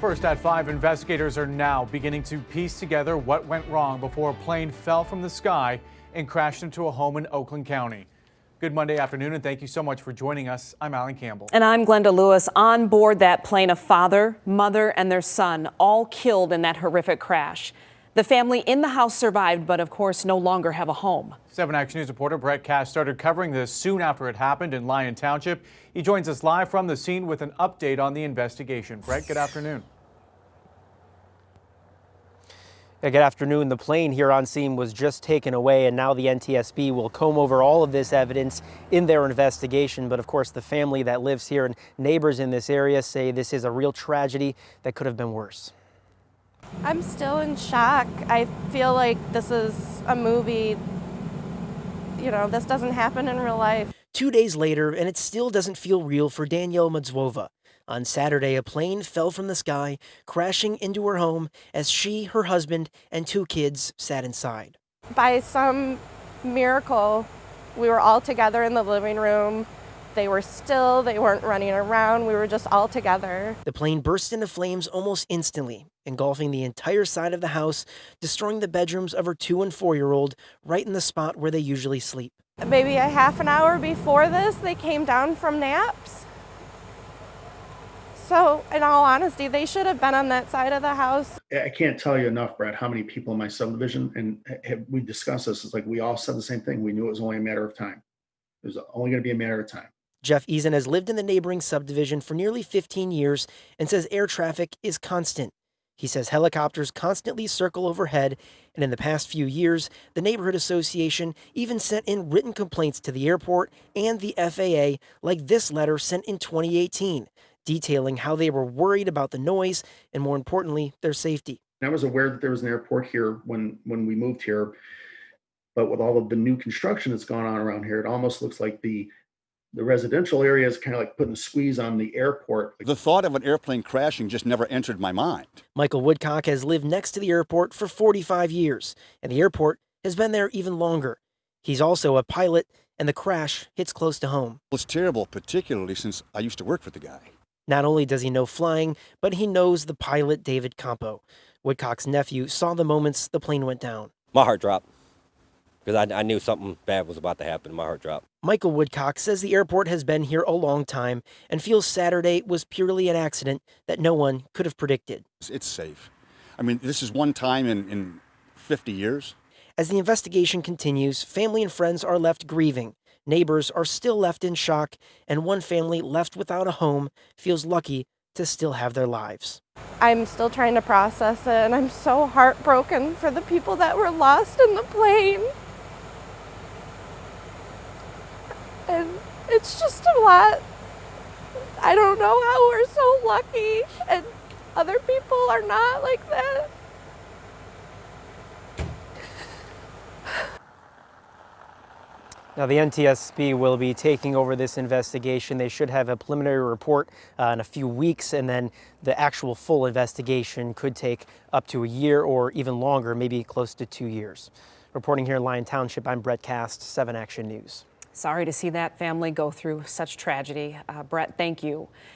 First at 5, investigators are now beginning to piece together what went wrong before a plane fell from the sky and crashed into a home in Oakland County. Good Monday afternoon, and thank you so much for joining us. I'm Alan Campbell. And I'm Glenda Lewis. On board that plane, a father, mother, and their son, all killed in that horrific crash. The family in the house survived, but of course no longer have a home. 7 Action News reporter Brett Cass started covering this soon after it happened in Lyon Township. He joins us live from the scene with an update on the investigation. Brett, good afternoon. Good afternoon. The plane here on scene was just taken away, and now the NTSB will comb over all of this evidence in their investigation. But of course, the family that lives here and neighbors in this area say this is a real tragedy that could have been worse. I'm still in shock. I feel like this is a movie. You know, this doesn't happen in real life. 2 days later, and it still doesn't feel real for Danielle Madzwova. On Saturday, a plane fell from the sky, crashing into her home as she, her husband, and 2 kids sat inside. By some miracle, we were all together in the living room. They were still, they weren't running around. We were just all together. The plane burst into flames almost instantly, engulfing the entire side of the house, destroying the bedrooms of her 2- and 4-year-old right in the spot where they usually sleep. Maybe a half an hour before this, they came down from naps. So, in all honesty, they should have been on that side of the house. I can't tell you enough, Brett, how many people in my subdivision, and we discussed this, it's like we all said the same thing. We knew it was only a matter of time. It was only going to be a matter of time. Jeff Eason has lived in the neighboring subdivision for nearly 15 years and says air traffic is constant. He says helicopters constantly circle overhead, and in the past few years, the Neighborhood Association even sent in written complaints to the airport and the FAA, like this letter sent in 2018, detailing how they were worried about the noise and, more importantly, their safety. I was aware that there was an airport here when we moved here, but with all of the new construction that's gone on around here, it almost looks like the residential area is kind of like putting a squeeze on the airport. The thought of an airplane crashing just never entered my mind. Michael Woodcock has lived next to the airport for 45 years, and the airport has been there even longer. He's also a pilot, and the crash hits close to home. It's terrible, particularly since I used to work for the guy. Not only does he know flying, but he knows the pilot, David Campo. Woodcock's nephew saw the moments the plane went down. My heart dropped because I knew something bad was about to happen. My heart dropped. Michael Woodcock says the airport has been here a long time and feels Saturday was purely an accident that no one could have predicted. It's safe. I mean, this is one time in 50 years. As the investigation continues, family and friends are left grieving. Neighbors are still left in shock, and one family left without a home feels lucky to still have their lives. I'm still trying to process it, and I'm so heartbroken for the people that were lost in the plane. And it's just a lot. I don't know how we're so lucky, and other people are not like that. Now, the NTSB will be taking over this investigation. They should have a preliminary report in a few weeks, and then the actual full investigation could take up to a year or even longer, maybe close to 2 years. Reporting here in Lyon Township, I'm Brett Cast, 7 Action News. Sorry to see that family go through such tragedy. Brett, thank you.